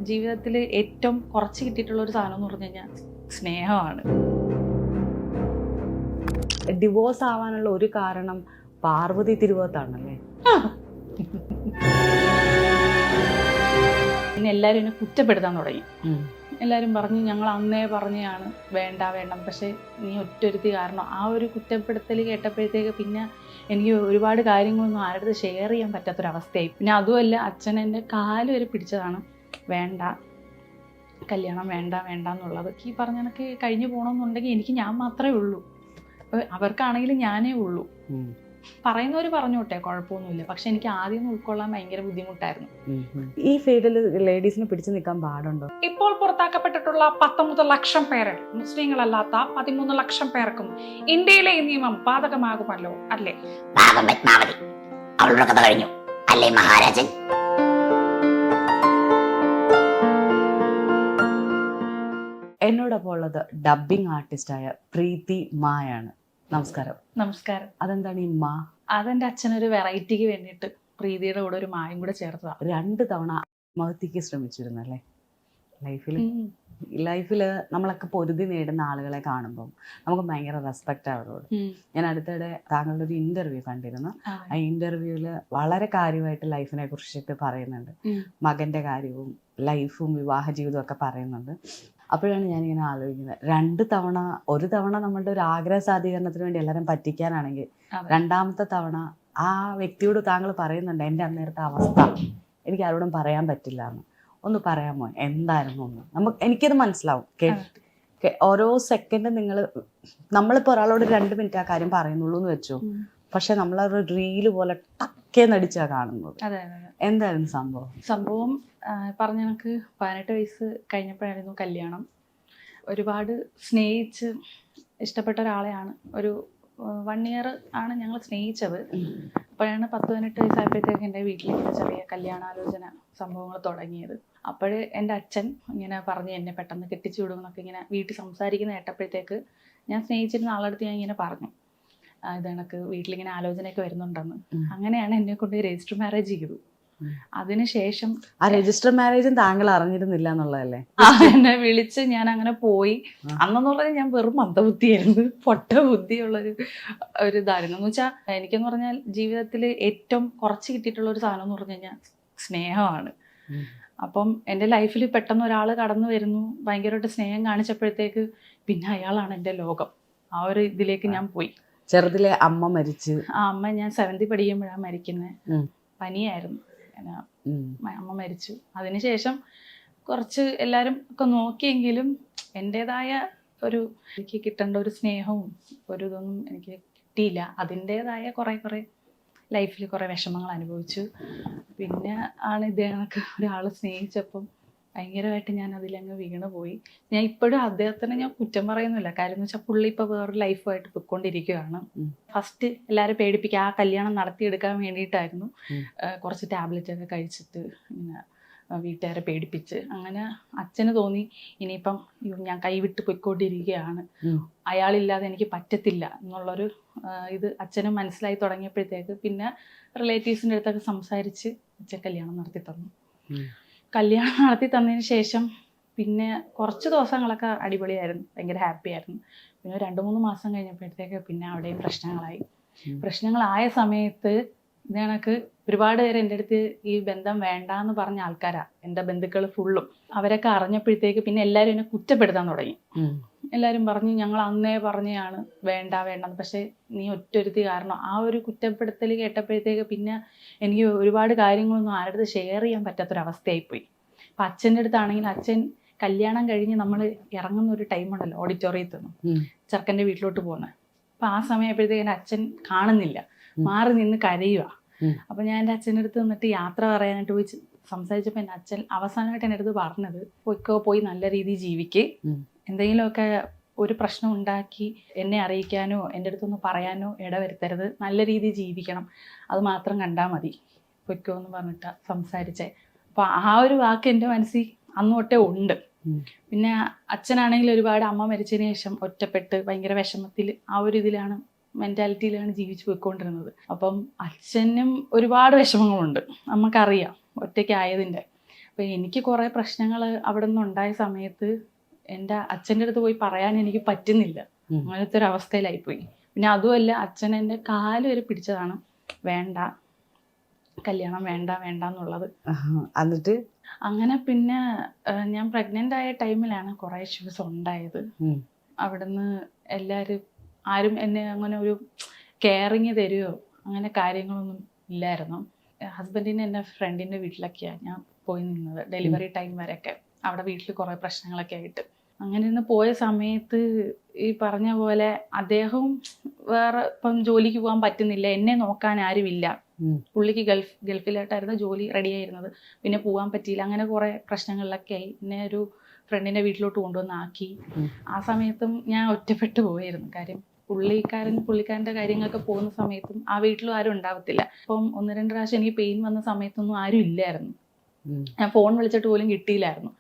ജീവിതത്തിൽ ഏറ്റവും കുറച്ച് കിട്ടിയിട്ടുള്ള ഒരു സാധനം എന്ന് പറഞ്ഞു കഴിഞ്ഞാൽ സ്നേഹമാണ്. ഡിവോഴ്സ് ആവാനുള്ള ഒരു കാരണം പാർവതി തിരുവോത്താണല്ലേ? പിന്നെ എല്ലാവരും എന്നെ കുറ്റപ്പെടുത്താൻ തുടങ്ങി. എല്ലാവരും പറഞ്ഞു ഞങ്ങൾ അന്നേ പറഞ്ഞാണ് വേണ്ട വേണ്ട, പക്ഷേ നീ ഒറ്റൊരുത്തി കാരണം. ആ ഒരു കുറ്റപ്പെടുത്തൽ കേട്ടപ്പോഴത്തേക്ക് പിന്നെ എനിക്ക് ഒരുപാട് കാര്യങ്ങളൊന്നും ആരുടെ ഷെയർ ചെയ്യാൻ പറ്റാത്തൊരവസ്ഥയായി. പിന്നെ അതുമല്ല, അച്ഛൻ എൻ്റെ കാല് വരെ പിടിച്ചതാണ് വേണ്ട, കല്യാണം വേണ്ട വേണ്ട എന്നുള്ളത്. ഈ പറഞ്ഞ കണക്ക് കഴിഞ്ഞു പോകണമെന്നുണ്ടെങ്കിൽ എനിക്ക് ഞാൻ മാത്രമേ ഉള്ളൂ, അപ്പോൾ അവർക്കാണെങ്കിലും ഞാനേ ഉള്ളൂ. പറയുന്നവർ പറഞ്ഞോട്ടെ, കുഴപ്പമൊന്നുമില്ല. പക്ഷെ എനിക്ക് ആദ്യം ഉൾക്കൊള്ളാൻ ഭയങ്കര ബുദ്ധിമുട്ടായിരുന്നു. ഈ ഫീൽഡിൽ ലേഡീസിന് പിടിച്ചു നിൽക്കാൻ പാടുണ്ടോ? ഇപ്പോൾ പുറത്താക്കപ്പെട്ടിട്ടുള്ള 19 ലക്ഷം പേരിൽ മുസ്ലിങ്ങളല്ലാത്ത 13 ലക്ഷം പേർക്കും ഇന്ത്യയിലെ ഈ നിയമം ബാധകമാകുമല്ലോ അല്ലേ? അവളുടെ കഥ കഴിഞ്ഞു അല്ലേ മഹാരാജൻ? എന്നോടൊപ്പം ഉള്ളത് ഡബ്ബിംഗ് ആർട്ടിസ്റ്റായ പ്രീതി മായാണ്. നമസ്കാരം. നമസ്കാരം. അതെന്താണ് ഈ മാ? അതെൻ്റെ അച്ഛനൊരു വെറൈറ്റിക്ക് വേണ്ടിയിട്ട് പ്രീതിയുടെ കൂടെ ഒരു മായും കൂടെ ചേർത്തതാണ്. 2 തവണ ആത്മഹത്യക്ക് ശ്രമിച്ചിരുന്നല്ലേ? ലൈഫിൽ നമ്മളൊക്കെ പൊരുതി നേടുന്ന ആളുകളെ കാണുമ്പം നമുക്ക് ഭയങ്കര റെസ്പെക്റ്റ് അവരോട്. ഞാൻ അടുത്തിടെ താങ്കളുടെ ഒരു ഇന്റർവ്യൂ കണ്ടിരുന്നു. ആ ഇന്റർവ്യൂവിൽ വളരെ കാര്യമായിട്ട് ലൈഫിനെ കുറിച്ചിട്ട് പറയുന്നുണ്ട്. മകന്റെ കാര്യവും ലൈഫും വിവാഹ ജീവിതവും ഒക്കെ പറയുന്നുണ്ട്. അപ്പോഴാണ് ഞാനിങ്ങനെ ആലോചിക്കുന്നത്, 2 തവണ, ഒരു തവണ നമ്മളുടെ ഒരു ആഗ്രഹ സാധീകരണത്തിന് വേണ്ടി എല്ലാവരും പറ്റിക്കാനാണെങ്കിൽ, രണ്ടാമത്തെ തവണ ആ വ്യക്തിയോട് താങ്കൾ പറയുന്നുണ്ട് എൻ്റെ അന്നേരത്തെ അവസ്ഥ എനിക്ക് ആരോടും പറയാൻ പറ്റില്ല എന്ന്. ഒന്ന് പറയാമോ എന്തായിരുന്നു ഒന്ന്? എനിക്കത് മനസ്സിലാവും. ഓരോ സെക്കൻഡും നമ്മളിപ്പോൾ ഒരാളോട് 2 മിനിറ്റ് ആ കാര്യം പറയുന്നുള്ളൂ എന്ന് വെച്ചു, പക്ഷെ നമ്മളൊരു റീല് പോലെ ടക്കേ നടിച്ചാ കാണുന്നത്. എന്തായിരുന്നു സംഭവം? പറഞ്ഞ കണക്ക് 18 വയസ്സ് കഴിഞ്ഞപ്പോഴായിരുന്നു കല്യാണം. ഒരുപാട് സ്നേഹിച്ച് ഇഷ്ടപ്പെട്ട ഒരാളെയാണ്. ഒരു 1 ഇയർ ആണ് ഞങ്ങൾ സ്നേഹിച്ചത്. അപ്പോഴാണ് 18 വയസ്സായപ്പോഴത്തേക്ക് എൻ്റെ വീട്ടിൽ ചെറിയ കല്യാണാലോചന സംഭവങ്ങൾ തുടങ്ങിയത്. അപ്പോൾ എൻ്റെ അച്ഛൻ ഇങ്ങനെ പറഞ്ഞ് എന്നെ പെട്ടെന്ന് കെട്ടിച്ചു വിടുമെന്നൊക്കെ ഇങ്ങനെ വീട്ടിൽ സംസാരിക്കുന്ന കേട്ടപ്പോഴത്തേക്ക് ഞാൻ സ്നേഹിച്ചിരുന്ന ആളടുത്ത് ഞാൻ ഇങ്ങനെ പറഞ്ഞു, ഇത് കണക്ക് വീട്ടിലിങ്ങനെ ആലോചനയൊക്കെ വരുന്നുണ്ടെന്ന്. അങ്ങനെയാണ് എന്നെ കൊണ്ട് രജിസ്റ്റർ മാരേജ് ചെയ്തു. അതിനുശേഷം ആ രജിസ്റ്റർ മാരേജും താങ്കൾ അറിഞ്ഞിരുന്നില്ല എന്നുള്ളതല്ലേ? എന്നെ വിളിച്ച് ഞാൻ അങ്ങനെ പോയി. അന്നെന്നുള്ളത് ഞാൻ വെറും മന്ദബുദ്ധിയായിരുന്നു, പൊട്ട ബുദ്ധിയുള്ളൊരു ഇതായിരുന്നു. എന്ന് വെച്ചാൽ എനിക്കെന്ന് പറഞ്ഞാൽ ജീവിതത്തിൽ ഏറ്റവും കുറച്ച് കിട്ടിയിട്ടുള്ള ഒരു സാധനം എന്ന് പറഞ്ഞു കഴിഞ്ഞാൽ സ്നേഹമാണ്. അപ്പം എൻ്റെ ലൈഫിൽ പെട്ടെന്ന് ഒരാൾ കടന്നു വരുന്നു, ഭയങ്കരമായിട്ട് സ്നേഹം കാണിച്ചപ്പോഴത്തേക്ക് പിന്നെ അയാളാണ് എൻ്റെ ലോകം. ആ ഒരു ഇതിലേക്ക് ഞാൻ പോയി. ചെറുതിലെ അമ്മ മരിച്ചു. ആ അമ്മ ഞാൻ 7th പഠിക്കുമ്പോഴാണ് മരിക്കുന്നത്. പനിയായിരുന്നു, അമ്മ മരിച്ചു. അതിനുശേഷം കുറച്ച് എല്ലാവരും ഒക്കെ നോക്കിയെങ്കിലും എൻ്റെതായ എനിക്ക് കിട്ടേണ്ട ഒരു സ്നേഹവും ഒരു ഇതൊന്നും എനിക്ക് കിട്ടിയില്ല. അതിൻ്റെതായ കുറേ ലൈഫിൽ കുറേ വിഷമങ്ങൾ അനുഭവിച്ചു. പിന്നെ ആണ് ഇദ്ദേഹമൊക്കെ ഒരാൾ സ്നേഹിച്ചപ്പം ഭയങ്കരമായിട്ട് ഞാൻ അതിലങ്ങ് വീണ് പോയി. ഞാൻ ഇപ്പോഴും അദ്ദേഹത്തിന് ഞാൻ കുറ്റം പറയുന്നില്ല. കാര്യം എന്ന് വെച്ചാൽ പുള്ളി ഇപ്പോൾ വേറൊരു ലൈഫായിട്ട് പൊയ്ക്കൊണ്ടിരിക്കുകയാണ്. ഫസ്റ്റ് എല്ലാവരും പേടിപ്പിക്കുക, ആ കല്യാണം നടത്തിയെടുക്കാൻ വേണ്ടിയിട്ടായിരുന്നു. കുറച്ച് ടാബ്ലറ്റ് ഒക്കെ കഴിച്ചിട്ട് ഇങ്ങനെ വീട്ടുകാരെ പേടിപ്പിച്ച്, അങ്ങനെ അച്ഛന് തോന്നി ഇനിയിപ്പം ഞാൻ കൈവിട്ട് പൊയ്ക്കൊണ്ടിരിക്കുകയാണ്, അയാളില്ലാതെ എനിക്ക് പറ്റത്തില്ല എന്നുള്ളൊരു ഇത് അച്ഛനും മനസ്സിലായി തുടങ്ങിയപ്പോഴത്തേക്ക് പിന്നെ റിലേറ്റീവ്സിൻ്റെ അടുത്തൊക്കെ സംസാരിച്ച് അച്ഛൻ കല്യാണം നടത്തി തന്നു. കല്യാണം നടത്തി തന്നതിന് ശേഷം പിന്നെ കുറച്ച് ദിവസങ്ങളൊക്കെ അടിപൊളിയായിരുന്നു, ഭയങ്കര ഹാപ്പി ആയിരുന്നു. പിന്നെ 2-3 മാസം കഴിഞ്ഞപ്പോഴത്തേക്ക് പിന്നെ അവിടെയും പ്രശ്നങ്ങളായ സമയത്ത് ഇതേണക്ക് ഒരുപാട് പേര് എൻ്റെ അടുത്ത് ഈ ബന്ധം വേണ്ടാന്ന് പറഞ്ഞ ആൾക്കാരാണ്, എൻ്റെ ബന്ധുക്കൾ ഫുള്ളും. അവരൊക്കെ അറിഞ്ഞപ്പോഴത്തേക്ക് പിന്നെ എല്ലാവരും എന്നെ കുറ്റപ്പെടുത്താൻ തുടങ്ങി. എല്ലാവരും പറഞ്ഞു ഞങ്ങൾ അന്നേ പറഞ്ഞാണ് വേണ്ട വേണ്ടെന്ന്, പക്ഷേ നീ ഒറ്റൊരുത്തി കാരണം. ആ ഒരു കുറ്റപ്പെടുത്തൽ കേട്ടപ്പോഴത്തേക്ക് പിന്നെ എനിക്ക് ഒരുപാട് കാര്യങ്ങളൊന്നും ആരുടെ ഷെയർ ചെയ്യാൻ പറ്റാത്തൊരവസ്ഥയായിപ്പോയി. അപ്പം അച്ഛൻ്റെ അടുത്താണെങ്കിൽ അച്ഛൻ കല്യാണം കഴിഞ്ഞ് നമ്മൾ ഇറങ്ങുന്ന ഒരു ടൈമുണ്ടല്ലോ, ഓഡിറ്റോറിയത്തിൽ നിന്ന് ചെറുക്കൻ്റെ വീട്ടിലോട്ട് പോകുന്നത്. അപ്പം ആ സമയപ്പോഴത്തേക്ക് എൻ്റെ അച്ഛൻ കാണുന്നില്ല, മാറി നിന്ന് കരയുക. അപ്പം ഞാൻ എൻ്റെ അച്ഛൻ്റെ അടുത്ത് നിന്നിട്ട് യാത്ര പറയാനായിട്ട് പോയി സംസാരിച്ചപ്പോൾ എൻ്റെ അച്ഛൻ അവസാനമായിട്ട് എൻ്റെ അടുത്ത് പറഞ്ഞത്, പോയി നല്ല രീതിയിൽ ജീവിക്ക്, എന്തെങ്കിലുമൊക്കെ ഒരു പ്രശ്നം ഉണ്ടാക്കി എന്നെ അറിയിക്കാനോ എൻ്റെ അടുത്തൊന്ന് പറയാനോ ഇടവരുത്തരുത്, നല്ല രീതിയിൽ ജീവിക്കണം, അത് മാത്രം കണ്ടാൽ മതി, പൊയ്ക്കോ എന്ന് പറഞ്ഞിട്ട് സംസാരിച്ചേ. അപ്പോൾ ആ ഒരു വാക്ക് എൻ്റെ മനസ്സിൽ അന്ന് തൊട്ടേ ഉണ്ട്. പിന്നെ അച്ഛനാണെങ്കിൽ ഒരുപാട് അമ്മ മരിച്ചതിന് ശേഷം ഒറ്റപ്പെട്ട് ഭയങ്കര വിഷമത്തിൽ ആ ഒരു ഇതിലാണ് മെൻറ്റാലിറ്റിയിലാണ് ജീവിച്ചു പോയിക്കൊണ്ടിരുന്നത്. അപ്പം അച്ഛനും ഒരുപാട് വിഷമങ്ങളുണ്ട്, നമുക്കറിയാം ഒറ്റയ്ക്കായതിൻ്റെ. അപ്പം എനിക്ക് കുറേ പ്രശ്നങ്ങൾ അവിടെ നിന്ന് ഉണ്ടായ സമയത്ത് എൻ്റെ അച്ഛൻ്റെ അടുത്ത് പോയി പറയാൻ എനിക്ക് പറ്റുന്നില്ല. അങ്ങനത്തെ ഒരു അവസ്ഥയിലായിപ്പോയി. പിന്നെ അതുമല്ല, അച്ഛൻ എൻ്റെ കാല് വരെ പിടിച്ചതാണ്, വേണ്ട കല്യാണം വേണ്ട വേണ്ട എന്നുള്ളത്. എന്നിട്ട് അങ്ങനെ പിന്നെ ഞാൻ പ്രഗ്നൻ്റ് ആയ ടൈമിലാണ് കുറേ ഇഷ്യൂസ് ഉണ്ടായത്. അവിടുന്ന് എല്ലാവരും ആരും എന്നെ അങ്ങനെ ഒരു കെയറിങ് തരുമോ അങ്ങനെ കാര്യങ്ങളൊന്നും ഇല്ലായിരുന്നു. ഹസ്ബൻഡിന് എൻ്റെ ഫ്രണ്ടിൻ്റെ വീട്ടിലൊക്കെയാണ് ഞാൻ പോയി നിന്നത് ഡെലിവറി ടൈം വരെയൊക്കെ. അവിടെ വീട്ടിൽ കുറേ പ്രശ്നങ്ങളൊക്കെ ആയിട്ട് അങ്ങനെ നിന്ന് പോയ സമയത്ത് ഈ പറഞ്ഞ പോലെ അദ്ദേഹവും വേറെ ഇപ്പം ജോലിക്ക് പോകാൻ പറ്റുന്നില്ല, എന്നെ നോക്കാൻ ആരുമില്ല. പുള്ളിക്ക് ഗൾഫിലായിട്ടായിരുന്നു ജോലി റെഡി ആയിരുന്നത്, പിന്നെ പോകാൻ പറ്റിയില്ല. അങ്ങനെ കുറേ പ്രശ്നങ്ങളിലൊക്കെ ആയി. എന്നെ ഒരു ഫ്രണ്ടിൻ്റെ വീട്ടിലോട്ട് കൊണ്ടുവന്നാക്കി. ആ സമയത്തും ഞാൻ ഒറ്റപ്പെട്ടു പോയായിരുന്നു. കാര്യം പുള്ളിക്കാരൻ്റെ കാര്യങ്ങളൊക്കെ പോകുന്ന സമയത്തും ആ വീട്ടിലും ആരും ഉണ്ടാവത്തില്ല. അപ്പം 1-2 പ്രാവശ്യം എനിക്ക് പെയിൻ വന്ന സമയത്തൊന്നും ആരും ഇല്ലായിരുന്നു. ഞാൻ ഫോൺ വിളിച്ചിട്ട് പോലും കിട്ടിയില്ലായിരുന്നു.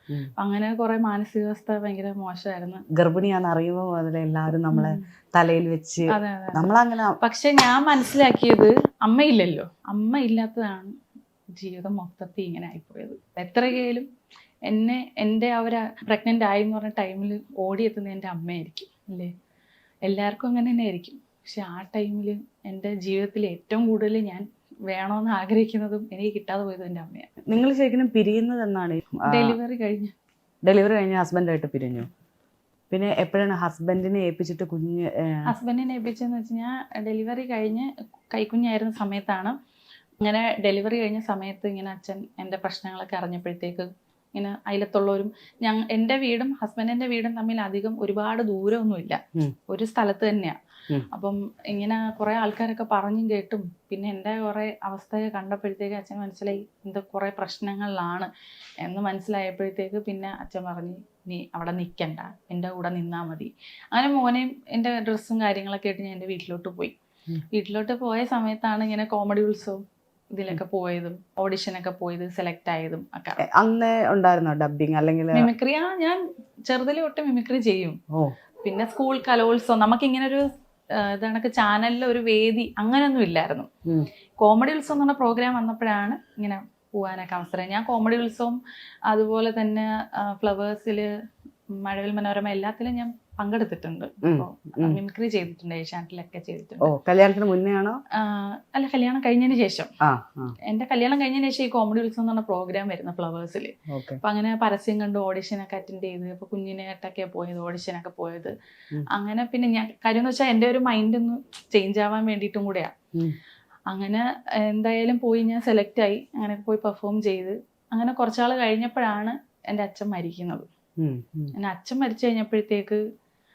അങ്ങനെ കുറെ മാനസികാവസ്ഥ ഭയങ്കര മോശമായിരുന്നു. ഗർഭിണിയാന്ന് അറിയുമ്പോൾ അതിലെല്ലാവരും നമ്മളെ തലയിൽ വെച്ച് നമ്മളങ്ങനെ. പക്ഷെ ഞാൻ മനസ്സിലാക്കിയത് അമ്മയില്ലല്ലോ, അമ്മ ഇല്ലാത്തതാണ് ജീവിതം മൊത്തത്തിൽ ഇങ്ങനെ ആയിപ്പോയത്. എത്രയായാലും എൻ്റെ അവർ പ്രഗ്നൻ്റ് ആയി എന്ന് പറഞ്ഞ ടൈമിൽ ഓടിയെത്തുന്നത് എൻ്റെ അമ്മയായിരിക്കും അല്ലേ. എല്ലാവർക്കും അങ്ങനെ തന്നെ ആയിരിക്കും. പക്ഷെ ആ ടൈമിൽ എൻ്റെ ജീവിതത്തിൽ ഏറ്റവും കൂടുതൽ ഞാൻ വേണമെന്ന് ആഗ്രഹിക്കുന്നതും എനിക്ക് കിട്ടാതെ പോയതും എൻ്റെ അമ്മയാണ്. നിങ്ങൾ ശരിക്കും പിരിയുന്നത് എന്നാണ്? ഡെലിവറി കഴിഞ്ഞ് ഹസ്ബൻഡായിട്ട് പിരിഞ്ഞു. പിന്നെ എപ്പോഴാണ് ഹസ്ബൻഡിനെ ഏൽപ്പിച്ചിട്ട് ഹസ്ബൻഡിനെ ഏൽപ്പിച്ചെന്ന് വെച്ച് കഴിഞ്ഞാൽ ഡെലിവറി കഴിഞ്ഞ് കൈക്കുഞ്ഞായിരുന്ന സമയത്താണ്. ഇങ്ങനെ ഡെലിവറി കഴിഞ്ഞ സമയത്ത് ഇങ്ങനെ അച്ഛൻ എൻ്റെ പ്രശ്നങ്ങളൊക്കെ അറിഞ്ഞപ്പോഴത്തേക്ക് ഇങ്ങനെ അയലത്തുള്ളവരും എൻ്റെ വീടും ഹസ്ബൻഡിൻ്റെ വീടും തമ്മിൽ അധികം ഒരുപാട് ദൂരമൊന്നുമില്ല, ഒരു സ്ഥലത്ത് തന്നെയാണ്. അപ്പം ഇങ്ങനെ കുറേ ആൾക്കാരൊക്കെ പറഞ്ഞും കേട്ടും പിന്നെ എൻ്റെ കുറേ അവസ്ഥയെ കണ്ടപ്പോഴത്തേക്ക് അച്ഛൻ മനസ്സിലായി ഇത് കുറേ പ്രശ്നങ്ങളിലാണ് എന്ന് മനസ്സിലായപ്പോഴത്തേക്ക് പിന്നെ അച്ഛൻ പറഞ്ഞു, നീ അവിടെ നിൽക്കണ്ട, എൻ്റെ കൂടെ നിന്നാൽ മതി. അങ്ങനെ മോനെയും എൻ്റെ ഡ്രസ്സും കാര്യങ്ങളൊക്കെ ആയിട്ട് ഞാൻ എൻ്റെ വീട്ടിലോട്ട് പോയി. വീട്ടിലോട്ട് പോയ സമയത്താണ് ഇങ്ങനെ കോമഡി ഉത്സവം ഇതിലൊക്കെ പോയതും ഓഡിഷനൊക്കെ പോയത് സെലക്ട് ആയതും ഒക്കെ. അന്ന് ഉണ്ടായിരുന്നോ ഡബിങ് അല്ലെങ്കിൽ മിമിക്രി? ഞാൻ ചെറുതിലെ തൊട്ട് മിമിക്രി ചെയ്യും. പിന്നെ സ്കൂൾ കലോത്സവം, നമുക്കിങ്ങനെ ഒരു ഇതണക്ക് ചാനലിൽ ഒരു വേദി അങ്ങനെയൊന്നും ഇല്ലായിരുന്നു. കോമഡി ഉത്സവം എന്ന് പറഞ്ഞ പ്രോഗ്രാം വന്നപ്പോഴാണ് ഇങ്ങനെ പോകാനൊക്കെ അവസരം. ഞാൻ കോമഡി ഉത്സവം അതുപോലെ തന്നെ ഫ്ലവേഴ്സിൽ, മഴവിൽ മനോരമ എല്ലാത്തിലും ഞാൻ പങ്കെടുത്തിട്ടുണ്ട്. മിമിക്രി ചെയ്തിട്ടുണ്ട്, ഏഷ്യാനെറ്റിലൊക്കെ ചെയ്തിട്ടുണ്ട്. കല്യാണത്തിന് മുന്നേ ആണോ? അല്ല, കല്യാണം കഴിഞ്ഞതിന് ശേഷം. എന്റെ കല്യാണം കഴിഞ്ഞതിന് ശേഷം ഈ കോമഡി ഉത്സവം എന്ന് പറഞ്ഞ പ്രോഗ്രാം വരുന്ന ഫ്ലവേഴ്സിൽ. അപ്പൊ അങ്ങനെ പരസ്യം കണ്ട് ഓഡിഷനൊക്കെ അറ്റൻഡ് ചെയ്ത് ഇപ്പൊ കുഞ്ഞിനായിട്ടൊക്കെ പോയത്, ഓഡിഷനൊക്കെ പോയത്. അങ്ങനെ പിന്നെ ഞാൻ കാര്യം എന്ന് വെച്ചാൽ എൻ്റെ ഒരു മൈൻഡ് ഒന്ന് ചേഞ്ച് ആവാൻ വേണ്ടിയിട്ടും കൂടെയാ. അങ്ങനെ എന്തായാലും പോയി ഞാൻ സെലക്ട് ആയി, അങ്ങനെ പോയി പെർഫോം ചെയ്ത്. അങ്ങനെ കുറച്ചാൾ കഴിഞ്ഞപ്പോഴാണ് എൻ്റെ അച്ഛൻ മരിക്കുന്നത്. എൻ്റെ അച്ഛൻ മരിച്ചു കഴിഞ്ഞപ്പോഴത്തേക്ക്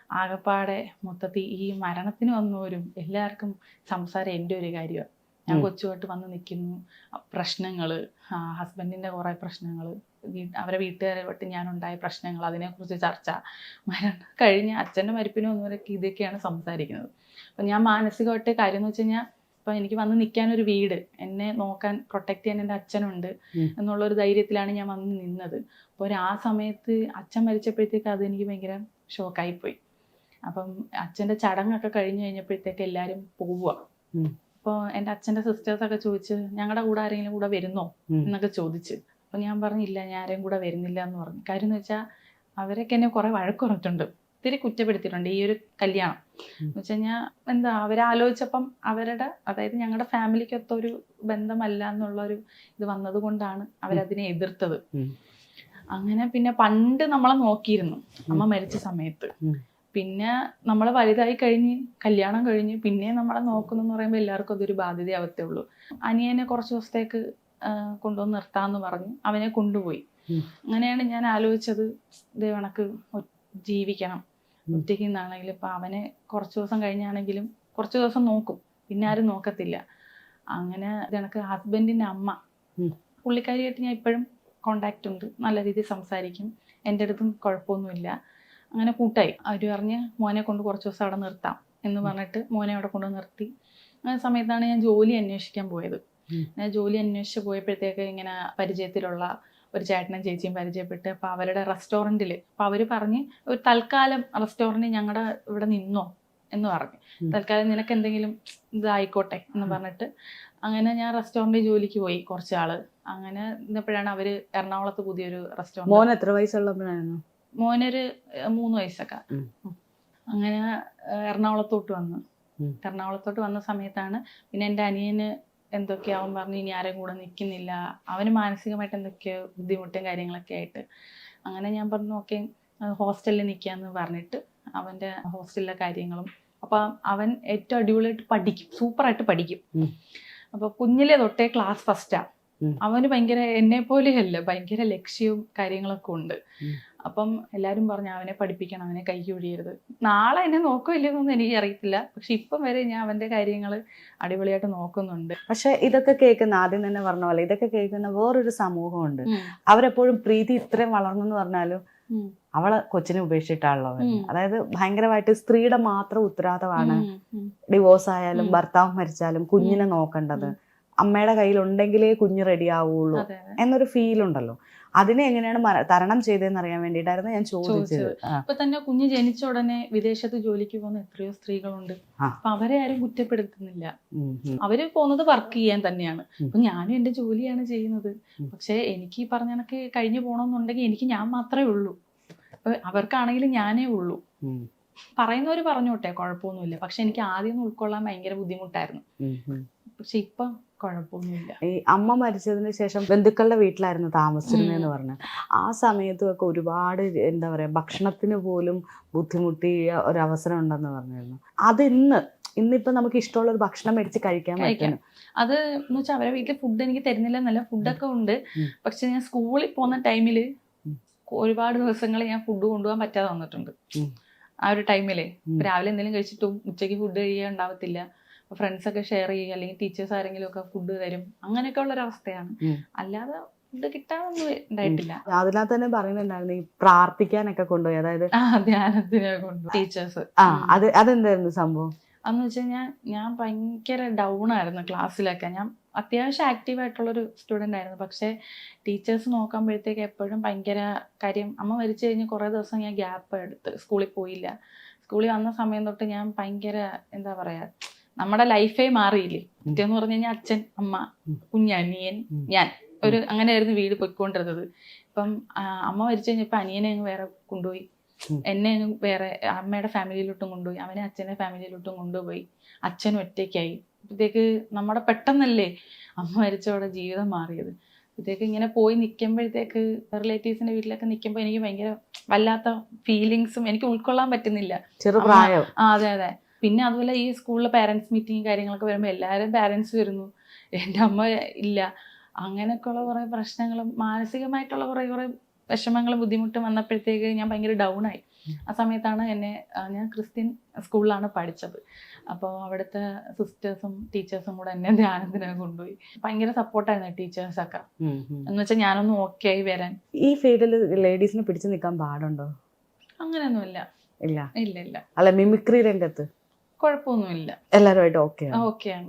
ആകപ്പാടെ മൊത്തത്തിൽ ഈ മരണത്തിന് വന്നവരും എല്ലാവർക്കും സംസാരം എൻ്റെ ഒരു കാര്യമാണ്. ഞാൻ കൊച്ചുമായിട്ട് വന്ന് നിൽക്കുന്നു, പ്രശ്നങ്ങൾ, ഹസ്ബൻഡിൻ്റെ കുറേ പ്രശ്നങ്ങൾ, അവരെ വീട്ടുകാരുമായിട്ട് ഞാനുണ്ടായ പ്രശ്നങ്ങൾ, അതിനെക്കുറിച്ച് ചർച്ച. മരണം കഴിഞ്ഞ് അച്ഛൻ്റെ മരിപ്പിന് വന്നവരൊക്കെ ഇതൊക്കെയാണ് സംസാരിക്കുന്നത്. അപ്പം ഞാൻ മാനസികമായിട്ട് കാര്യം എന്ന് വെച്ച് കഴിഞ്ഞാൽ ഇപ്പം എനിക്ക് വന്ന് നിൽക്കാനൊരു വീട്, എന്നെ നോക്കാൻ പ്രൊട്ടക്ട് ചെയ്യാൻ എൻ്റെ അച്ഛനുണ്ട് എന്നുള്ളൊരു ധൈര്യത്തിലാണ് ഞാൻ വന്ന് നിന്നത്. അപ്പോൾ ആ സമയത്ത് അച്ഛൻ മരിച്ചപ്പോഴത്തേക്ക് അതെനിക്ക് ഭയങ്കര ഷോക്കായിപ്പോയി. അപ്പം അച്ഛൻ്റെ ചടങ്ങൊക്കെ കഴിഞ്ഞ് കഴിഞ്ഞപ്പോഴത്തേക്ക് എല്ലാവരും പോവുക. അപ്പോൾ എൻ്റെ അച്ഛൻ്റെ സിസ്റ്റേഴ്സൊക്കെ ചോദിച്ച് ഞങ്ങളുടെ കൂടെ ആരെങ്കിലും കൂടെ വരുന്നോ എന്നൊക്കെ ചോദിച്ച്. അപ്പോൾ ഞാൻ പറഞ്ഞില്ല, ഞാൻ ആരെയും കൂടെ വരുന്നില്ല എന്ന് പറഞ്ഞു. കാര്യം എന്ന് വെച്ചാൽ അവരൊക്കെ എന്നെ കുറേ വഴക്ക് പറഞ്ഞിട്ടുണ്ട്, ഒത്തിരി കുറ്റപ്പെടുത്തിയിട്ടുണ്ട് ഈ ഒരു കല്യാണം. എന്ന് വെച്ച് കഴിഞ്ഞാൽ എന്താ, അവരാലോചിച്ചപ്പം അവരുടെ, അതായത് ഞങ്ങളുടെ ഫാമിലിക്കൊത്തൊരു ബന്ധമല്ല എന്നുള്ളൊരു ഇത് വന്നത് കൊണ്ടാണ് അവരതിനെ എതിർത്തത്. അങ്ങനെ പിന്നെ പണ്ട് നമ്മളെ നോക്കിയിരുന്നു അമ്മ മരിച്ച സമയത്ത്. പിന്നെ നമ്മൾ വലുതായി കഴിഞ്ഞ് കല്യാണം കഴിഞ്ഞ് പിന്നെ നമ്മളെ നോക്കുന്നു പറയുമ്പോൾ എല്ലാവർക്കും അതൊരു ബാധ്യതയാവത്തേ ഉള്ളൂ. അനിയനെ കുറച്ച് ദിവസത്തേക്ക് കൊണ്ടുവന്ന് നിർത്താമെന്ന് പറഞ്ഞ് അവനെ കൊണ്ടുപോയി. അങ്ങനെയാണ് ഞാൻ ആലോചിച്ചത്, ഇത് കണക്ക് ജീവിക്കണം ഒറ്റയ്ക്ക് നിന്നാണെങ്കിലും. ഇപ്പം അവനെ കുറച്ച് ദിവസം കഴിഞ്ഞാണെങ്കിലും കുറച്ച് ദിവസം നോക്കും, പിന്നെ ആരും നോക്കത്തില്ല. അങ്ങനെ ഇതണക്ക് ഹസ്ബൻഡിൻ്റെ അമ്മ, പുള്ളിക്കാരിയായിട്ട് ഞാൻ ഇപ്പോഴും കോണ്ടാക്റ്റ് ഉണ്ട്, നല്ല രീതിയിൽ സംസാരിക്കും, എൻ്റെ അടുത്തും കുഴപ്പമൊന്നുമില്ല. അങ്ങനെ കൂട്ടായി. അവർ പറഞ്ഞ് മോനെ കൊണ്ട് കുറച്ച് ദിവസം അവിടെ നിർത്താം എന്ന് പറഞ്ഞിട്ട് മോനെ അവിടെ കൊണ്ട് നിർത്തി. അങ്ങനെ സമയത്താണ് ഞാൻ ജോലി അന്വേഷിക്കാൻ പോയത്. ഞാൻ ജോലി അന്വേഷിച്ച് പോയപ്പോഴത്തേക്ക് ഇങ്ങനെ പരിചയത്തിലുള്ള ഒരു ചേട്ടനും ചേച്ചിയും പരിചയപ്പെട്ട്. അപ്പോൾ അവരുടെ റെസ്റ്റോറൻറ്റിൽ, അപ്പോൾ അവർ പറഞ്ഞ് ഒരു തൽക്കാലം റെസ്റ്റോറൻറ്റ് ഞങ്ങളുടെ ഇവിടെ നിന്നോ എന്ന് പറഞ്ഞു. തൽക്കാലം നിനക്ക് എന്തെങ്കിലും ഇതായിക്കോട്ടെ എന്ന് പറഞ്ഞിട്ട് അങ്ങനെ ഞാൻ റെസ്റ്റോറൻറ്റിൽ ജോലിക്ക് പോയി കുറച്ച് ആൾ. അങ്ങനെ ഇന്നപ്പോഴാണ് അവര് എറണാകുളത്ത് പുതിയൊരു റെസ്റ്റോറൻറ്റ്. മോൻ എത്ര വയസ്സുള്ളപ്പോഴായിരുന്നു? മോനൊരു 3 വയസ്സൊക്കെ. അങ്ങനെ എറണാകുളത്തോട്ട് വന്ന സമയത്താണ് പിന്നെ എൻ്റെ അനിയന് എന്തൊക്കെയോ അവൻ പറഞ്ഞു ഇനി ആരും കൂടെ നിൽക്കുന്നില്ല, അവന് മാനസികമായിട്ട് എന്തൊക്കെയോ ബുദ്ധിമുട്ടും കാര്യങ്ങളൊക്കെ ആയിട്ട്. അങ്ങനെ ഞാൻ പറഞ്ഞു ഓക്കെ ഹോസ്റ്റലിൽ നിൽക്കാമെന്ന് പറഞ്ഞിട്ട് അവൻ്റെ ഹോസ്റ്റലിലെ കാര്യങ്ങളും. അപ്പം അവൻ ഏറ്റവും അടിപൊളിയായിട്ട് പഠിക്കും, സൂപ്പറായിട്ട് പഠിക്കും. അപ്പോൾ കുഞ്ഞിലെ തൊട്ടേ ക്ലാസ് ഫസ്റ്റാണ്. അവന് ഭയങ്കര എന്നെ പോലെയല്ല, ഭയങ്കര ലക്ഷ്യവും കാര്യങ്ങളൊക്കെ ഉണ്ട്. അപ്പം എല്ലാവരും പറഞ്ഞു അവനെ പഠിപ്പിക്കണം, അവനെ കൈയൊഴിയരുത്. നാളെ എന്നെ നോക്കില്ലെന്നൊന്നും എനിക്ക് അറിയത്തില്ല, പക്ഷെ ഇപ്പം വരെ ഞാൻ അവൻ്റെ കാര്യങ്ങൾ അടിപൊളിയായിട്ട് നോക്കുന്നുണ്ട്. പക്ഷെ ഇതൊക്കെ കേൾക്കുന്ന, ആദ്യം തന്നെ പറഞ്ഞ പോലെ ഇതൊക്കെ കേൾക്കുന്ന വേറൊരു സമൂഹമുണ്ട്. അവരെപ്പോഴും പ്രീതി ഇത്രയും വളർന്നെന്ന് പറഞ്ഞാലും അവളെ കൊച്ചിനെ ഉപേക്ഷിച്ചിട്ടാണല്ലോ. അതായത് ഭയങ്കരമായിട്ട് സ്ത്രീയുടെ മാത്രം ഉത്തരവാദിത്തമാണ് ഡിവോഴ്സ് ആയാലും ഭർത്താവ് മരിച്ചാലും കുഞ്ഞിനെ നോക്കേണ്ടത്, അമ്മയുടെ കയ്യിൽ ഉണ്ടെങ്കിലേ കുഞ്ഞ് റെഡി ആവുള്ളൂ എന്നൊരു ഫീൽ ഉണ്ടല്ലോ. അതിനെ എങ്ങനെയാണ് തരണം ചെയ്തതെന്ന് അറിയാൻ വേണ്ടിയിട്ടായിരുന്നു ഞാൻ ചോദിച്ചത്. ഇപ്പൊ തന്നെ കുഞ്ഞ് ജനിച്ച ഉടനെ വിദേശത്ത് ജോലിക്ക് പോകുന്ന എത്രയോ സ്ത്രീകളുണ്ട്. അപ്പൊ അവരെ ആരും കുറ്റപ്പെടുത്തുന്നില്ല. അവര് പോകുന്നത് വർക്ക് ചെയ്യാൻ തന്നെയാണ്. അപ്പൊ ഞാനും എന്റെ ജോലിയാണ് ചെയ്യുന്നത്. പക്ഷെ എനിക്ക് ഈ പറഞ്ഞ കണക്ക് കഴിഞ്ഞു പോകണമെന്നുണ്ടെങ്കിൽ എനിക്ക് ഞാൻ മാത്രമേ ഉള്ളൂ. അപ്പൊ അവർക്കാണെങ്കിലും ഞാനേ ഉള്ളൂ. പറയുന്നവര് പറഞ്ഞോട്ടെ, കുഴപ്പമൊന്നുമില്ല. പക്ഷെ എനിക്ക് ആദ്യം ഉൾക്കൊള്ളാൻ ഭയങ്കര ബുദ്ധിമുട്ടായിരുന്നു. പക്ഷെ ഇപ്പം കുഴപ്പമൊന്നുമില്ല. ഈ അമ്മ മരിച്ചതിന് ശേഷം ബന്ധുക്കളുടെ വീട്ടിലായിരുന്നു താമസിച്ചിരുന്നതെന്ന് പറഞ്ഞു. ആ സമയത്തൊക്കെ ഒരുപാട് എന്താ പറയാ ഭക്ഷണത്തിന് പോലും ബുദ്ധിമുട്ടിയ ഒരവസരം ഉണ്ടെന്ന് പറഞ്ഞിരുന്നു. അത് ഇന്നിപ്പോ നമുക്ക് ഇഷ്ടമുള്ള ഒരു ഭക്ഷണം മേടിച്ച് കഴിക്കാൻ പറ്റും. അത് എന്ന് വെച്ചാൽ അവരെ വീട്ടിൽ ഫുഡ് എനിക്ക് തരുന്നില്ല എന്നല്ല, ഫുഡൊക്കെ ഉണ്ട്. പക്ഷെ ഞാൻ സ്കൂളിൽ പോകുന്ന ടൈമില് ഒരുപാട് ദിവസങ്ങൾ ഞാൻ ഫുഡ് കൊണ്ടുപോകാൻ പറ്റാതെ വന്നിട്ടുണ്ട്. ആ ഒരു ടൈമില് രാവിലെ എന്തെങ്കിലും കഴിച്ചിട്ടും ഉച്ചയ്ക്ക് ഫുഡ് കഴിക്കാൻ ഉണ്ടാവത്തില്ല. ഫ്രണ്ട്സൊക്കെ ഷെയർ ചെയ്യുക, അല്ലെങ്കിൽ ടീച്ചേഴ്സ് ആരെങ്കിലും ഒക്കെ ഫുഡ് തരും, അങ്ങനെയൊക്കെ ഉള്ളൊരവസ്ഥയാണ്. അല്ലാതെ ഫുഡ് കിട്ടാനൊന്നും ഉണ്ടായിട്ടില്ല. അതിനകത്ത് തന്നെ പറയുന്നുണ്ടായിരുന്നു ഈ പ്രാർത്ഥിക്കാനൊക്കെ കൊണ്ടുപോയി, അതായത് ധ്യാനത്തിനെ കൊണ്ടുപോയി ടീച്ചേഴ്സ്. അതെന്തായിരുന്നു സംഭവം? അന്ന് വെച്ചാൽ ഞാൻ ഭയങ്കര ഡൗൺ ആയിരുന്നു ക്ലാസ്സിലൊക്കെ. ഞാൻ അത്യാവശ്യം ആക്റ്റീവായിട്ടുള്ളൊരു സ്റ്റുഡൻ്റ് ആയിരുന്നു. പക്ഷേ ടീച്ചേഴ്സ് നോക്കുമ്പോഴത്തേക്ക് എപ്പോഴും ഭയങ്കര കാര്യം. അമ്മ മരിച്ചു കഴിഞ്ഞ് കുറേ ദിവസം ഞാൻ ഗ്യാപ്പ് എടുത്ത് സ്കൂളിൽ പോയില്ല. സ്കൂളിൽ വന്ന സമയം തൊട്ട് ഞാൻ ഭയങ്കര എന്താ പറയുക, നമ്മുടെ ലൈഫേ മാറിയില്ലേ. എന്ന് പറഞ്ഞു കഴിഞ്ഞാൽ അച്ഛൻ, അമ്മ, കുഞ്ഞനിയൻ, ഞാൻ അങ്ങനെയായിരുന്നു വീട് പൊയ്ക്കൊണ്ടിരുന്നത്. ഇപ്പം അമ്മ മരിച്ചു കഴിഞ്ഞപ്പോൾ അനിയനെ അങ്ങ് വേറെ കൊണ്ടുപോയി, എന്നെ അങ്ങ് വേറെ അമ്മയുടെ ഫാമിലിയിലോട്ടും കൊണ്ടുപോയി, അവനെ അച്ഛൻ്റെ ഫാമിലിയിലോട്ടും കൊണ്ടുപോയി. അച്ഛനും ഒറ്റയ്ക്കായി. അപ്പോഴത്തേക്ക് നമ്മുടെ പെട്ടെന്നല്ലേ അമ്മ മരിച്ചോടെ ജീവിതം മാറിയത്. അപ്പോഴത്തേക്ക് ഇങ്ങനെ പോയി നിൽക്കുമ്പോഴത്തേക്ക് റിലേറ്റീവ്സിൻ്റെ വീട്ടിലൊക്കെ നിൽക്കുമ്പോൾ എനിക്ക് ഭയങ്കര വല്ലാത്ത ഫീലിങ്സും എനിക്ക് ഉൾക്കൊള്ളാൻ പറ്റുന്നില്ല. ചെറുപ്രായം. അതെ. പിന്നെ അതുപോലെ ഈ സ്കൂളിലെ പാരൻസ് മീറ്റിംഗ് കാര്യങ്ങളൊക്കെ വരുമ്പോൾ എല്ലാവരും പാരൻസ് വരുന്നു, എൻ്റെ അമ്മ ഇല്ല. അങ്ങനെയൊക്കെയുള്ള കുറേ പ്രശ്നങ്ങളും മാനസികമായിട്ടുള്ള കുറേ വിഷമങ്ങളും ബുദ്ധിമുട്ടും വന്നപ്പോഴത്തേക്ക് ഞാൻ ഭയങ്കര ഡൗൺ ആയി. ആ സമയത്താണ് ഞാൻ ക്രിസ്ത്യൻ സ്കൂളിലാണ് പഠിച്ചത്. അപ്പോൾ അവിടുത്തെ സിസ്റ്റേഴ്സും ടീച്ചേഴ്സും കൂടെ എന്നെ ധ്യാനത്തിന് കൊണ്ടുപോയി. ഭയങ്കര സപ്പോർട്ടായിരുന്നു ടീച്ചേഴ്സൊക്കെ. എന്ന് വെച്ചാൽ ഞാനൊന്ന് ഓക്കെ ആയി വരാൻ. ഈ ഫീൽഡിൽ ലേഡീസിനെ പിടിച്ചു നിൽക്കാൻ പാടുണ്ടോ? അങ്ങനെയൊന്നുമില്ല. ഇല്ല. അല്ല, മിമിക്രി രംഗത്ത് കുഴപ്പമൊന്നുമില്ല, എല്ലാവരുമായിട്ട് ഓക്കെയാണ്.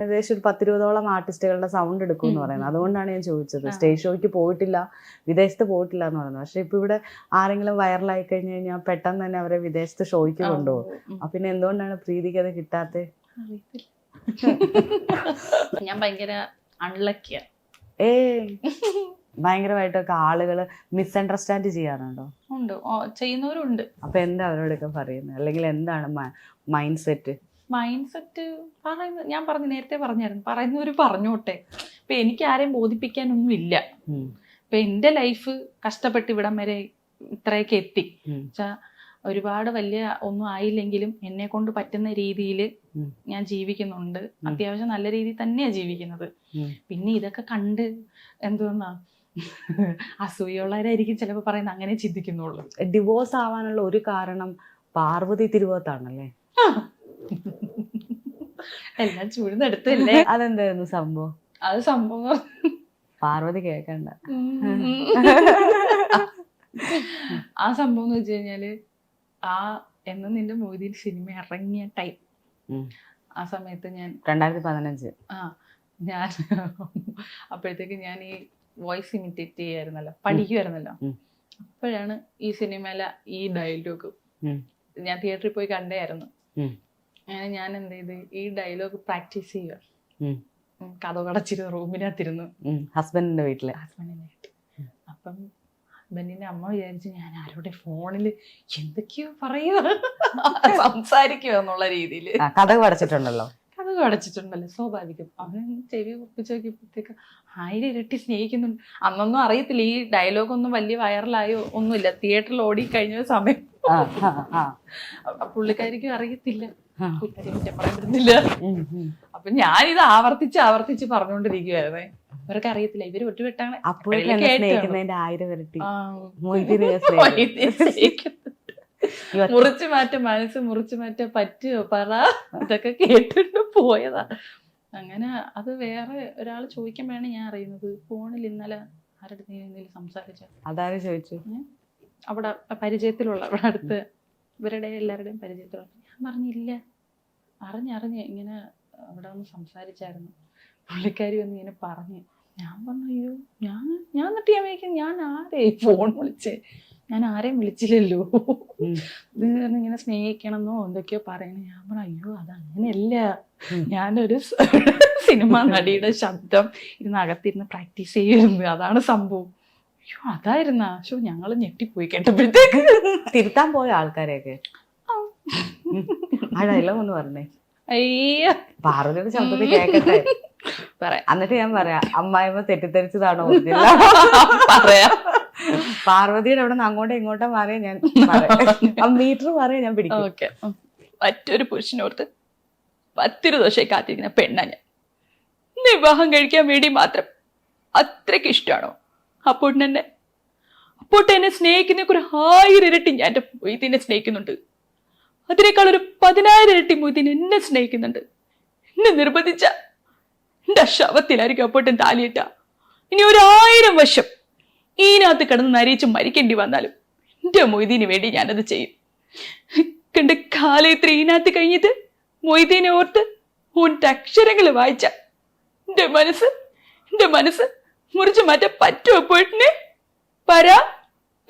ഏകദേശം ഒരു 10-20ഓളം ആർട്ടിസ്റ്റുകളുടെ സൗണ്ട് എടുക്കും എന്ന് പറയുന്നത്. അതുകൊണ്ടാണ് ഞാൻ ചോദിച്ചത്. സ്റ്റേജ് ഷോയ്ക്ക് പോയിട്ടില്ല, വിദേശത്ത് പോയിട്ടില്ല എന്ന് പറയുന്നത്. പക്ഷെ ഇപ്പൊ ഇവിടെ ആരെങ്കിലും വൈറലായി കഴിഞ്ഞു കഴിഞ്ഞാൽ പെട്ടെന്ന് തന്നെ അവരെ വിദേശത്ത് ഷോയ്ക്ക് കൊണ്ടുപോകും. പിന്നെ എന്തുകൊണ്ടാണ് പ്രീതിക്ക് അത് കിട്ടാത്തത്? ഞാൻ ഭയങ്കര അൺലക്കിയ. ഭയങ്കരമായിട്ടൊക്കെ ആളുകൾ മിസ്അണ്ടർസ്റ്റാൻഡ് ചെയ്യാറുണ്ടോ? ഉണ്ട്, ചെയ്യുന്നവരുണ്ട്. അപ്പൊ എന്താ അവരോടൊക്കെ പറയുന്നത്? അല്ലെങ്കിൽ എന്താണ് മൈൻഡ് സെറ്റ് പറയുന്നത്? ഞാൻ നേരത്തെ പറഞ്ഞായിരുന്നു, പറയുന്നവര് പറഞ്ഞോട്ടെ. ഇപ്പൊ എനിക്ക് ആരെയും ബോധിപ്പിക്കാനൊന്നും ഇല്ല. ഇപ്പൊ എന്റെ ലൈഫ് കഷ്ടപ്പെട്ട് ഇവിടം വരെ ഇത്രയൊക്കെ എത്തി. ഒരുപാട് വലിയ ഒന്നും ആയില്ലെങ്കിലും എന്നെ കൊണ്ട് പറ്റുന്ന രീതിയിൽ ഞാൻ ജീവിക്കുന്നുണ്ട്. അത്യാവശ്യം നല്ല രീതിയിൽ തന്നെയാ ജീവിക്കുന്നത്. പിന്നെ ഇതൊക്കെ കണ്ട് എന്തോന്നാ അസൂയുള്ളവരായിരിക്കും ചിലപ്പോൾ പറയുന്നത്, അങ്ങനെ ചിന്തിക്കുന്നുള്ളൂ. ഡിവോഴ്സ് ആവാനുള്ള ഒരു കാരണം പാർവതി തിരുവോത്താണല്ലേ? എല്ലാം ചൂഴ്ന്നെടുത്തല്ലേ. അതെന്തായിരുന്നു സംഭവം? അത് സംഭവം പാർവതി കേൾക്കണ്ട. ആ സംഭവം എന്ന് വെച്ച് കഴിഞ്ഞാല് എന്ന് നിന്റെ മൊയ്തീൻ സിനിമ ഇറങ്ങിയ ടൈം, ആ സമയത്ത് ഞാൻ 2015 ഞാൻ അപ്പോഴത്തേക്ക് ഞാൻ ഈ വോയിസ് ഇമിറ്റേറ്റ് ചെയ്യായിരുന്നല്ലോ, പഠിക്കുമായിരുന്നല്ലോ. അപ്പോഴാണ് ഈ സിനിമയിലെ ഈ ഡയലോഗ് ഞാൻ തിയേറ്ററിൽ പോയി കണ്ടായിരുന്നു. അങ്ങനെ ഞാൻ എന്ത് ചെയ്ത് ഈ ഡയലോഗ് പ്രാക്ടീസ് ചെയ്യുക. കഥ കടച്ചിരുന്നു റൂമിനകത്തിരുന്നു ഹസ്ബൻഡിന്റെ വീട്ടില്. ഹസ്ബൻഡിന്റെ വീട്ടിൽ. അപ്പം ഹസ്ബൻഡിന്റെ അമ്മ വിചാരിച്ചു ഞാൻ ആരോടെ ഫോണിൽ എന്തൊക്കെയോ പറയുക സംസാരിക്കുക എന്നുള്ള രീതിയിൽ. കഥ പഠിച്ചിട്ടുണ്ടല്ലോ. കഥ അടച്ചിട്ടുണ്ടല്ലോ, സ്വാഭാവികം. അവൻ ചെവി കുപ്പിച്ച് നോക്കിയപ്പോഴത്തേക്ക് 1000 ഇരട്ടി സ്നേഹിക്കുന്നുണ്ട്. അന്നൊന്നും അറിയത്തില്ല, ഈ ഡയലോഗ് ഒന്നും വലിയ വൈറലായോ ഒന്നുമില്ല, തിയേറ്ററിൽ ഓടി കഴിഞ്ഞ സമയം. പുള്ളിക്കാരിക്കും അറിയത്തില്ല, കുറ്റം പറയാൻ പറ്റുന്നില്ല. അപ്പൊ ഞാനിത് ആവർത്തിച്ച് പറഞ്ഞുകൊണ്ടിരിക്കുവായിരുന്നേ. ഇവർക്ക് അറിയത്തില്ല, ഇവര് ഒറ്റവെട്ടാണ് മുറിച്ചു മാറ്റ മനസ്സ് മുറിച്ചു മാറ്റ പറ്റുമോ പറ, ഇതൊക്കെ കേട്ടിട്ട് പോയതാ. അങ്ങനെ അത് വേറെ ഒരാൾ ചോദിക്കുമ്പോഴാണ് ഞാൻ അറിയുന്നത് ഫോണിൽ ഇന്നലെ ആരുടെ എന്തെങ്കിലും സംസാരിച്ച. അതാരും ചോദിച്ചു? അവിടെ പരിചയത്തിലുള്ള, അവിടെ അടുത്ത് ഇവരുടെ എല്ലാവരുടെയും പരിചയത്തിലുള്ള. ഞാൻ പറഞ്ഞില്ല, അറിഞ്ഞ് ഇങ്ങനെ അവിടെ ഒന്ന് സംസാരിച്ചായിരുന്നു. പുള്ളിക്കാരി വന്ന് ഇങ്ങനെ പറഞ്ഞ്. ഞാൻ പറഞ്ഞു അയ്യോ ഞാൻ എന്നിട്ട് ഞാൻ വിളിക്കും ഞാൻ ആരെ ഫോൺ വിളിച്ചേ, ഞാൻ ആരെയും വിളിച്ചില്ലല്ലോ. ഇത് ഇങ്ങനെ സ്നേഹിക്കണമെന്നോ എന്തൊക്കെയോ പറയുന്നു. ഞാൻ പറഞ്ഞു അയ്യോ അതങ്ങനെയല്ല, ഞാനൊരു സിനിമ നടിയുടെ ശബ്ദം ഇതിനകത്തിരുന്ന് പ്രാക്ടീസ് ചെയ്യുന്നു, അതാണ് സംഭവം. അയ്യോ അതായിരുന്നാ? ഷോ ഞങ്ങൾ ഞെട്ടിപ്പോയി കേട്ടപ്പോഴത്തേക്ക്. തിരുത്താൻ പോയ ആൾക്കാരെയൊക്കെ ആ ഡയലോഗ് ഒന്ന് പറഞ്ഞേ. അയ്യോ പാർവതിയുടെ ശബ്ദത്തിൽ കേക്കട്ടെ പറയാം. എന്നിട്ട് ഞാൻ പറയാം അമ്മായിമ്മ തെറ്റിദ്ധരിച്ചതാണോ പറയാ. പാർവതിയുടെ അവിടെ നിന്ന് അങ്ങോട്ടും ഇങ്ങോട്ടും മാറിയ ഞാൻ മീറ്റർ മാറിയ ഞാൻ പിടിക്കും. ഓക്കെ. മറ്റൊരു പുരുഷനോർത്ത് 10 ദിവസമായി കാത്തിരിക്കുന്ന പെണ്ണ ഞാൻ. വിവാഹം കഴിക്കാൻ വേണ്ടി മാത്രം അത്രയ്ക്ക് ഇഷ്ടമാണോ അപ്പോട്ടെന്നെ സ്നേഹിക്കുന്ന ഒരു 1000 ഇരട്ടി ഞാൻ എൻ്റെ മൊയ്തീനെ സ്നേഹിക്കുന്നുണ്ട്. അതിനേക്കാൾ ഒരു 10,000 ഇരട്ടി മൊയ്തീൻ എന്നെ സ്നേഹിക്കുന്നുണ്ട്. എന്നെ നിർബന്ധിച്ച എന്റെ ശവത്തിലായിരിക്കും അപ്പോട്ടൻ താലിയിട്ട. ഇനി 1000 വർഷം ഈനകത്ത് കിടന്ന് നരയിച്ച് മരിക്കേണ്ടി വന്നാലും എന്റെ മൊയ്തീന് വേണ്ടി ഞാനത് ചെയ്യും. കണ്ട കാലം ഇത്ര ഈനകത്ത് കഴിഞ്ഞത് മൊയ്തീനെ ഓർത്ത് ഓൻ്റെ അക്ഷരങ്ങൾ വായിച്ച എന്റെ മനസ്സ് മുറിച്ച് മാറ്റാൻ പറ്റുമോ പോയിട്ടിനെ? പരാ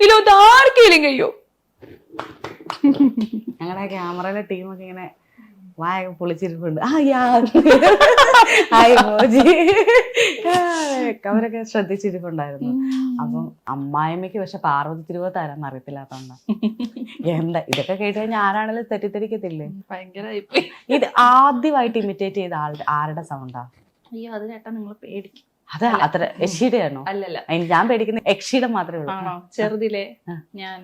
ഇല്ലാത്ത ആർക്കെങ്കിലും കഴിയോ? ഞങ്ങളുടെ ക്യാമറയിലെ ടീമൊക്കെ ഇങ്ങനെ വായ പൊളിച്ചിരിപ്പുണ്ട്. അവരൊക്കെ ശ്രദ്ധിച്ചിരിപ്പുണ്ടായിരുന്നു. അപ്പം അമ്മായിമ്മയ്ക്ക് പക്ഷെ പാർവതി തിരുവോത്താരാന്ന് അറിയത്തില്ലാത്തോണ്ട. എന്താ ഇതൊക്കെ കേട്ട് കഴിഞ്ഞാൽ ആരാണെങ്കിലും തെറ്റിദ്ധരിക്കത്തില്ലേ? ഭയങ്കര ഇത് ആദ്യമായിട്ട് ഇമിറ്റേറ്റ് ചെയ്ത ആരുടെ സൗണ്ടാ? അയ്യോ അത് ചേട്ടാ നിങ്ങൾ പേടിക്കും. അത് അത്ര യക്ഷിയുടെ ആണോ? അല്ലല്ല, ഞാൻ പേടിക്കുന്ന യക്ഷിയുടെ മാത്രമേ ഉള്ളൂ. ചെറുതിലെ ഞാൻ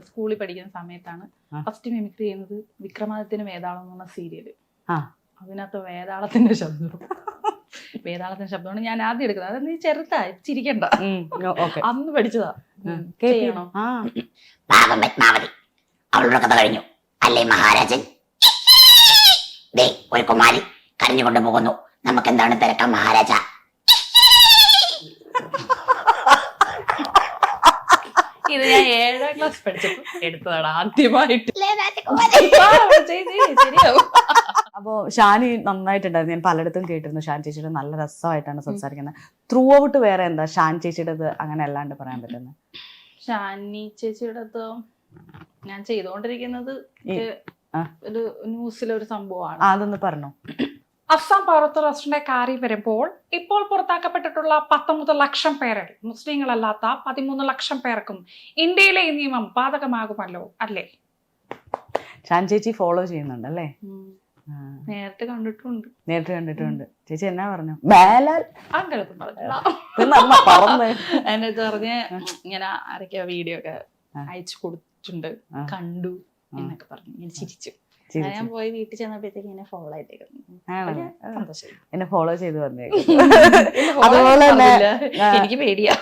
സ്കൂളിൽ പഠിക്കുന്ന സമയത്താണ് ഫസ്റ്റ് മിമിക്രി ചെയ്യുന്നത്. വിക്രമാദിത്യന് വേതാളം എന്ന് പറഞ്ഞ സീരിയല്. അതിനകത്ത് വേതാളത്തിന്റെ ശബ്ദമാണ് ഞാൻ ആദ്യം എടുക്കുന്നത്. അത് നീ ചെറുതാ ചിരിക്കണ്ട, അന്ന് പഠിച്ചതാ. ചെയ്യണോ? പാപം പത്മാവതി, അവളുടെ കഥ കഴിഞ്ഞു അല്ലേ മഹാരാജൻ? ദേ ഒരു കുമാരി കരഞ്ഞുകൊണ്ട് പോകുന്നു. നമുക്ക് എന്താണ് തിരക്കാം മഹാരാജ? ഇത് ഞാൻ 7ാം ക്ലാസ് പഠിച്ചപ്പോ എടുത്തതാണ് ആദ്യമായിട്ട്. അപ്പോ ഷാനി നന്നായിട്ടുണ്ടായിരുന്നു. ഞാൻ പലയിടത്തും കേട്ടിരുന്നു ഷാൻ ചേച്ചിയുടെ നല്ല രസമായിട്ടാണ് സംസാരിക്കുന്നത്. ത്രൂ ഔട്ട് വേറെ എന്താ ഷാൻ ചേച്ചിയുടെ അങ്ങനെ അല്ലാണ്ട് പറയാൻ പറ്റുന്നത്? ഷാനി ചേച്ചിയുടെ ഞാൻ ചെയ്തുകൊണ്ടിരിക്കുന്നത് ഒരു ന്യൂസിലൊരു സംഭവമാണ്. അതൊന്ന് പറഞ്ഞോ. അസം പൗരത്വ റെസ്റ്റിന്റെ കാര്യം വരുമ്പോൾ ഇപ്പോൾ പുറത്താക്കപ്പെട്ടിട്ടുള്ള 19 ലക്ഷം പേരിൽ മുസ്ലിങ്ങളല്ലാത്ത 13 ലക്ഷം പേർക്കും ഇന്ത്യയിലെ ഈ നിയമം ബാധകമാകുമല്ലോ അല്ലേ? ഷാൻ ചേച്ചി ഫോളോ ചെയ്യുന്നുണ്ടല്ലേ? നേരത്തെ കണ്ടിട്ടുണ്ട്. ചേച്ചി എന്നാ പറഞ്ഞു? മേലാൽ അങ്ങനത്തെ പറഞ്ഞ എന്നത് പറഞ്ഞ് ഇങ്ങനെ ആരൊക്കെയോ വീഡിയോ ഒക്കെ അയച്ചു കൊടുത്തിട്ടുണ്ട്, കണ്ടു എന്നൊക്കെ പറഞ്ഞു. ഞാൻ ചിരിച്ചു. ഞാൻ പോയി വീട്ടിൽ ചെന്നപ്പോഴത്തേക്ക് എന്നെ ഫോളോ ആയിട്ടേക്കുന്നു. എന്നെ ഫോളോ ചെയ്ത് വന്നേക്കും. അതുപോലെ എനിക്ക് പേടിയാ.